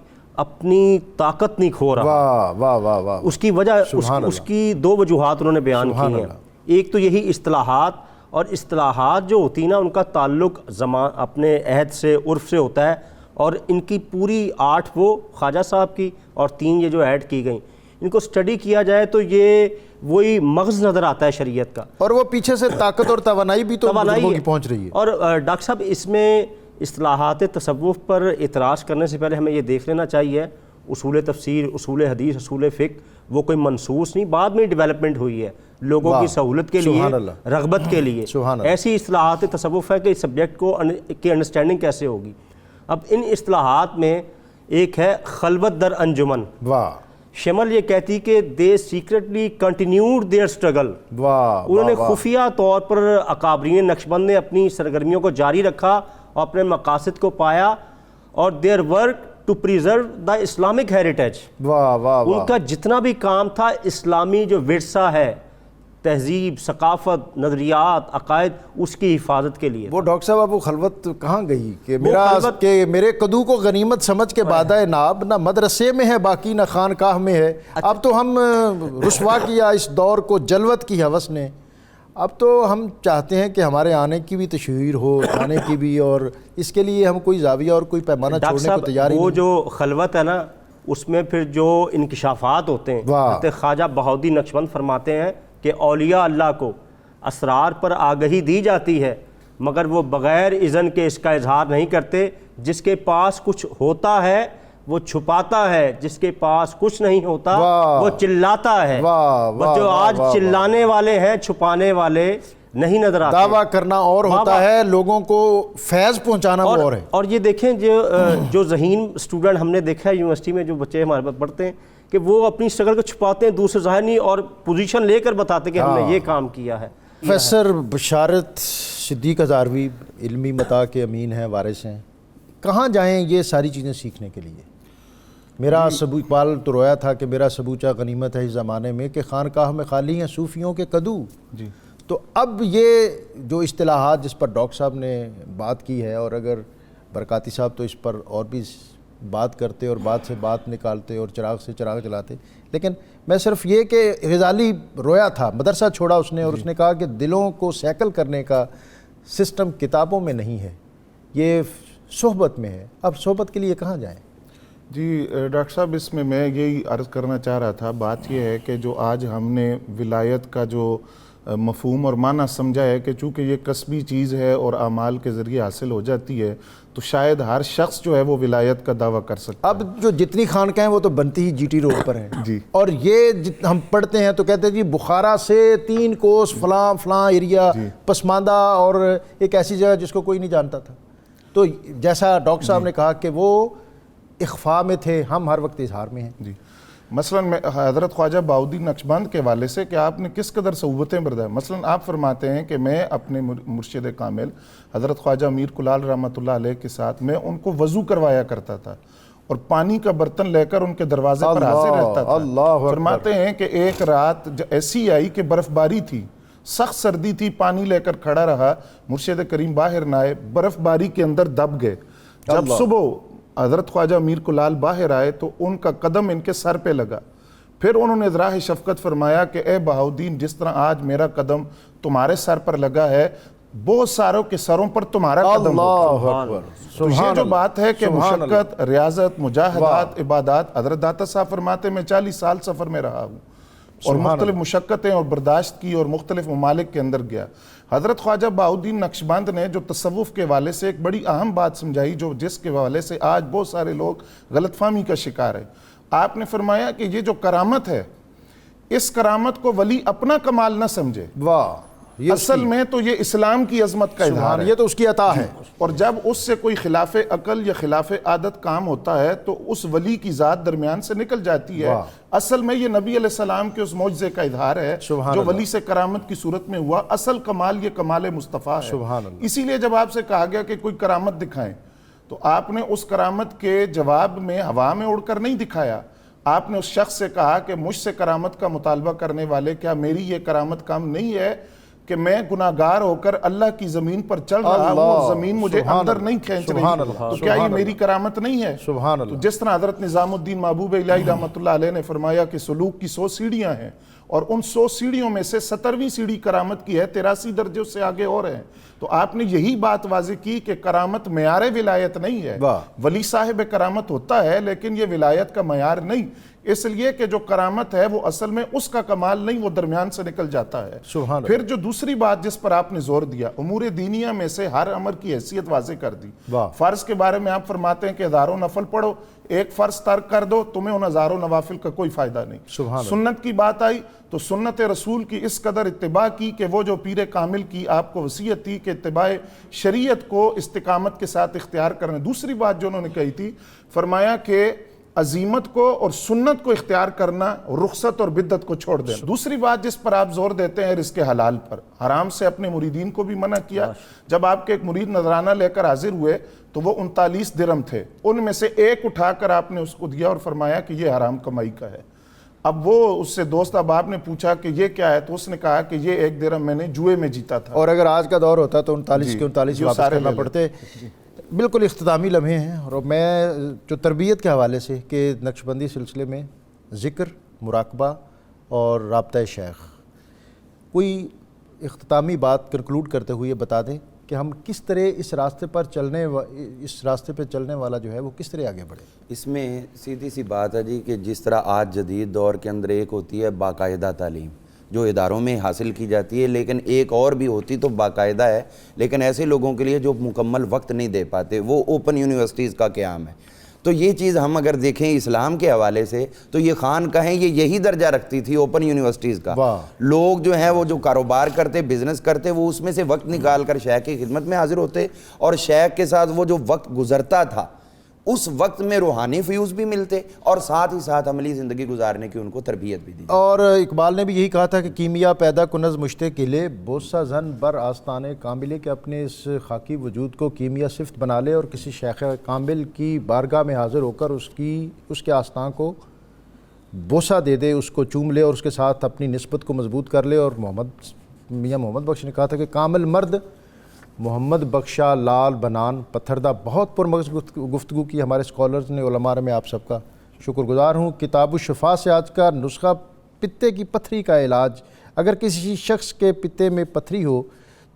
اپنی طاقت نہیں کھو رہا. واہ واہ واہ واہ. اس کی وجہ اس کی 2 وجوہات انہوں نے بیان کی ہیں. ایک تو یہی اصطلاحات، اور اصطلاحات جو ہوتی ہیں نا ان کا تعلق اپنے عہد سے، عرف سے ہوتا ہے، اور ان کی پوری 8 وہ خواجہ صاحب کی اور 3 یہ جو ایڈ کی گئیں، ان کو اسٹڈی کیا جائے تو یہ وہی مغز نظر آتا ہے شریعت کا. اور وہ پیچھے سے طاقت اور توانائی بھی تو بزرگوں کی پہنچ رہی ہے. اور ڈاکٹر صاحب، اس میں اصطلاحات تصوف پر اعتراض کرنے سے پہلے ہمیں یہ دیکھ لینا چاہیے اصول تفسیر، اصول حدیث، اصول فقہ وہ کوئی منصوص نہیں، بعد میں ڈیولپمنٹ ہوئی ہے لوگوں کی سہولت کے لیے، رغبت کے لیے. ایسی اصطلاحات تصوف ہے کہ اس سبجیکٹ کو کی انڈرسٹینڈنگ کیسے ہوگی. اب ان اصطلاحات میں ایک ہے خلوت در انجمن. شمل یہ کہتی کہ دے سیکرٹلی کنٹینیوڈ دیئر اسٹرگل. انہوں نے خفیہ طور پر اکابرین نقشبند نے اپنی سرگرمیوں کو جاری رکھا اور اپنے مقاصد کو پایا، اور their work to preserve the Islamic heritage. ان کا جتنا بھی کام تھا اسلامی جو ورثہ ہے، تہذیب، ثقافت، نظریات، عقائد، اس کی حفاظت کے لیے. وہ ڈاکٹر صاحب وہ خلوت کہاں گئی کہ میرے کدو کو غنیمت سمجھ کے بادہ ناب، نہ مدرسے میں ہے باقی نہ خانقاہ میں ہے. اب تو ہم رسوا کیا اس دور کو جلوت کی ہوس نے. اب تو ہم چاہتے ہیں کہ ہمارے آنے کی بھی تشہیر ہو، آنے کی بھی، اور اس کے لیے ہم کوئی زاویہ اور کوئی پیمانہ چھوڑنے کو تیار ہی نہیں. وہ جو خلوت ہے نا، اس میں پھر جو انکشافات ہوتے ہیں، خواجہ بہاؤالدین نقشبند فرماتے ہیں کہ اولیاء اللہ کو اسرار پر آگہی دی جاتی ہے، مگر وہ بغیر اذن کے اس کا اظہار نہیں کرتے. جس کے پاس کچھ ہوتا ہے وہ چھپاتا ہے، جس کے پاس کچھ نہیں ہوتا وہ چلاتا ہے. جو آج چلانے والے ہیں چھپانے والے نہیں نظر آتے. دعویٰ کرنا اور ہوتا ہے، لوگوں کو فیض پہنچانا وہ اور ہے. اور یہ دیکھیں جو ذہین اسٹوڈنٹ ہم نے دیکھا ہے یونیورسٹی میں، جو بچے ہمارے پاس پڑھتے ہیں، کہ وہ اپنی اسٹرگل کو چھپاتے ہیں، دوسرے ظاہر نہیں، اور پوزیشن لے کر بتاتے کہ ہم نے یہ کام کیا ہے. پروفیسر بشارت صدیق ہزاروی علمی متاع کے امین ہیں، وارث ہیں. کہاں جائیں یہ ساری چیزیں سیکھنے کے لیے؟ میرا اقبال تو رویا تھا کہ میرا سبوچہ غنیمت ہے اس زمانے میں کہ خانقاہ میں خالی ہیں صوفیوں کے کدو. جی. تو اب یہ جو اصطلاحات جس پر ڈاکٹر صاحب نے بات کی ہے، اور اگر برکاتی صاحب تو اس پر اور بھی بات کرتے اور بات سے بات نکالتے اور چراغ سے چراغ جلاتے، لیکن میں صرف یہ کہ غزالی رویا تھا، مدرسہ چھوڑا اس نے، اور اس نے کہا کہ دلوں کو سیکل کرنے کا سسٹم کتابوں میں نہیں ہے، یہ صحبت میں ہے. اب صحبت کے لیے کہاں جائیں؟ جی ڈاکٹر صاحب، اس میں یہی عرض کرنا چاہ رہا تھا. بات یہ ہے کہ جو آج ہم نے ولایت کا جو مفہوم اور معنی سمجھا ہے کہ چونکہ یہ کسبی چیز ہے اور اعمال کے ذریعے حاصل ہو جاتی ہے، تو شاید ہر شخص جو ہے وہ ولایت کا دعویٰ کر سکتا ہے. اب جو جتنی خانقاہیں وہ تو بنتی ہی جی ٹی روڈ پر ہیں. جی. اور یہ ہم پڑھتے ہیں تو کہتے ہیں جی بخارا سے 3 کوس فلاں ایریا پسماندہ، اور ایک ایسی جگہ جس کو کوئی نہیں جانتا تھا. تو جیسا ڈاکٹر صاحب نے کہا کہ وہ اخفاء میں تھے، ہم ہر وقت اظہار میں ہیں. جی. مثلاً حضرت خواجہ بہاؤالدین نقشبند کے حوالے سے کہ آپ نے کس قدر صعوبتیں برداشت. مثلاً آپ فرماتے ہیں کہ میں اپنے مرشد کامل حضرت خواجہ میر کلال رحمۃ اللہ علیہ کے ساتھ میں ان کو وضو کروایا کرتا تھا اور پانی کا برتن لے کر ان کے دروازے پر حاضر رہتا تھا. فرماتے ہیں کہ ایک رات ایسی آئی کہ برف باری تھی, سخت سردی تھی, پانی لے کر کھڑا رہا, مرشد کریم باہر نہ آئے, برف باری کے اندر دب گئے. جب صبح حضرت خواجہ میر کلال باہر آئے تو ان کا قدم ان کے سر پہ لگا. پھر انہوں نے راہ شفقت فرمایا کہ اے بہاؤالدین, جس طرح آج میرا قدم تمہارے سر پر لگا ہے, بہت ساروں کے سروں پر تمہارا قدم ہوگا. تو یہ جو بات ہے کہ مشقت, ریاضت, مجاہدات, عبادات, حضرت داتا صاحب فرماتے میں 40 سال سفر میں رہا ہوں اور مختلف مشقتیں اور برداشت کی اور مختلف ممالک کے اندر گیا. حضرت خواجہ بہاؤالدین نقشبند نے جو تصوف کے حوالے سے ایک بڑی اہم بات سمجھائی, جو جس کے حوالے سے آج بہت سارے لوگ غلط فہمی کا شکار ہیں. آپ نے فرمایا کہ یہ جو کرامت ہے, اس کرامت کو ولی اپنا کمال نہ سمجھے, اصل میں تو یہ اسلام کی عظمت کا اظہار ہے, یہ تو اس کی عطا ہے. اور جب اس سے کوئی خلاف عقل یا خلاف عادت کام ہوتا ہے تو اس ولی کی ذات درمیان سے نکل جاتی ہے. اصل میں یہ نبی علیہ السلام کے اس معجزے کا اظہار ہے جو ولی سے کرامت کی صورت میں ہوا. اصل کمال یہ کمال مصطفیٰ ہے. اسی لیے جب آپ سے کہا گیا کہ کوئی کرامت دکھائیں تو آپ نے اس کرامت کے جواب میں ہوا میں اڑ کر نہیں دکھایا. آپ نے اس شخص سے کہا کہ مجھ سے کرامت کا مطالبہ کرنے والے, کیا میری یہ کرامت کم نہیں ہے کہ میں گناہگار ہو کر اللہ کی زمین پر چل رہا ہوں اور زمین مجھے اندر نہیں کھینچ رہی, تو کیا یہ میری کرامت نہیں ہے؟ تو جس طرح حضرت نظام الدین محبوب الہی رحمۃ اللہ علیہ نے فرمایا کہ سلوک کی 100 سیڑھیاں ہیں اور ان 100 سیڑھیوں میں سے 70ویں سیڑھی کرامت کی ہے, 83 درجے اس سے آگے اور ہیں. تو آپ نے یہی بات واضح کی کہ کرامت معیار ولایت نہیں ہے. ولی صاحب کرامت ہوتا ہے لیکن یہ ولایت کا معیار نہیں, اس لیے کہ جو کرامت ہے وہ اصل میں اس کا کمال نہیں, وہ درمیان سے نکل جاتا ہے. پھر جو دوسری بات جس پر آپ نے زور دیا, امور دینیہ میں سے ہر امر کی حیثیت واضح کر دی. فرض کے بارے میں آپ فرماتے ہیں کہ ہزاروں نفل پڑھو, ایک فرض ترک کر دو, تمہیں ان ہزاروں نوافل کا کوئی فائدہ نہیں. سنت کی بات آئی تو سنت رسول کی اس قدر اتباع کی کہ وہ جو پیر کامل کی آپ کو وصیت تھی کہ اتباع شریعت کو استقامت کے ساتھ اختیار کرنے. دوسری بات جو انہوں نے کہی تھی, فرمایا کہ عزیمت کو اور سنت کو اختیار کرنا, رخصت اور بدعت کو چھوڑ دینا. دوسری بات جس پر آپ زور دیتے ہیں رزق حلال پر, حرام سے اپنے مریدین کو بھی منع کیا. جب آپ کے ایک مرید نذرانہ لے کر حاضر ہوئے تو وہ 39 درہم تھے, ان میں سے ایک اٹھا کر آپ نے اس کو دیا اور فرمایا کہ یہ حرام کمائی کا ہے. اب وہ اس سے دوست احباب نے پوچھا کہ یہ کیا ہے, تو اس نے کہا کہ یہ 1 درہم میں نے جوئے میں جیتا تھا. اور اگر آج کا دور ہوتا تو 39 کے 39 واپس کرنا پڑتے. بالکل اختتامی لمحے ہیں, اور میں جو تربیت کے حوالے سے کہ نقشبندی سلسلے میں ذکر, مراقبہ اور رابطہ شیخ, کوئی اختتامی بات کنکلوڈ کرتے ہوئے بتا دیں کہ ہم کس طرح اس راستے پہ چلنے والا جو ہے وہ کس طرح آگے بڑھے. اس میں سیدھی سی بات ہے جی کہ جس طرح آج جدید دور کے اندر ایک ہوتی ہے باقاعدہ تعلیم جو اداروں میں حاصل کی جاتی ہے, لیکن ایک اور بھی ہوتی تو باقاعدہ ہے, لیکن ایسے لوگوں کے لیے جو مکمل وقت نہیں دے پاتے, وہ اوپن یونیورسٹیز کا قیام ہے. تو یہ چیز ہم اگر دیکھیں اسلام کے حوالے سے تو یہ خانقاہیں یہی درجہ رکھتی تھی اوپن یونیورسٹیز کا. لوگ جو ہیں وہ جو کاروبار کرتے, بزنس کرتے, وہ اس میں سے وقت نکال کر شیخ کی خدمت میں حاضر ہوتے, اور شیخ کے ساتھ وہ جو وقت گزرتا تھا اس وقت میں روحانی فیوز بھی ملتے اور ساتھ ہی ساتھ عملی زندگی گزارنے کی ان کو تربیت بھی دی. اور اقبال نے بھی یہی کہا تھا کہ کیمیا پیدا کنز مشتے قلے, بوسہ زن بر آستانے کاملے, کہ اپنے اس خاکی وجود کو کیمیا صفت بنا لے اور کسی شیخ کامل کی بارگاہ میں حاضر ہو کر اس کے آستان کو بوسہ دے دے, اس کو چوم لے اور اس کے ساتھ اپنی نسبت کو مضبوط کر لے. اور میاں محمد بخش نے کہا تھا کہ کامل مرد محمد بخشا لال بنان پتھردہ. بہت پرمغز گفتگو کی ہمارے اسکالرز نے, علماء میں آپ سب کا شکر گزار ہوں. کتاب الشفا سے آج کا نسخہ پتے کی پتھری کا علاج. اگر کسی شخص کے پتے میں پتھری ہو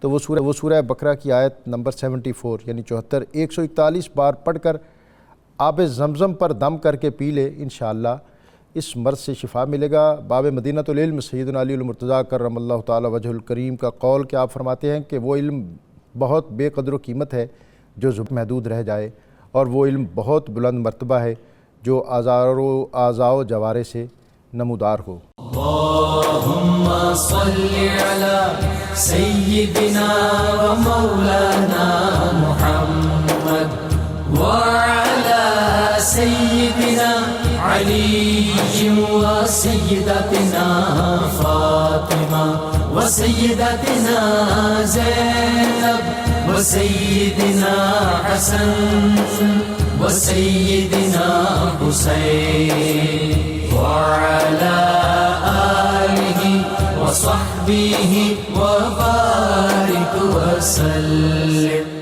تو وہ سورہ بقرہ کی آیت نمبر 74 یعنی 74 141 بار پڑھ کر آب زمزم پر دم کر کے پی لے, انشاءاللہ اس مرض سے شفا ملے گا. باب مدینہ العلم سیدنا علی المرتضیٰ کرم اللہ تعالی وجہ الکریم کا قول کہ آپ فرماتے ہیں کہ وہ علم بہت بے قدر و قیمت ہے جو محدود رہ جائے, اور وہ علم بہت بلند مرتبہ ہے جو اعضاء و جوارے سے نمودار ہو. اللہم صلی علی سیدنا و مولانا محمد وعلی سیدنا علي وسيدتنا فاطمة وسيدتنا زينب وسيدنا حسن وسيدنا حسين وعلى آله وصحبه وبارك وسلم.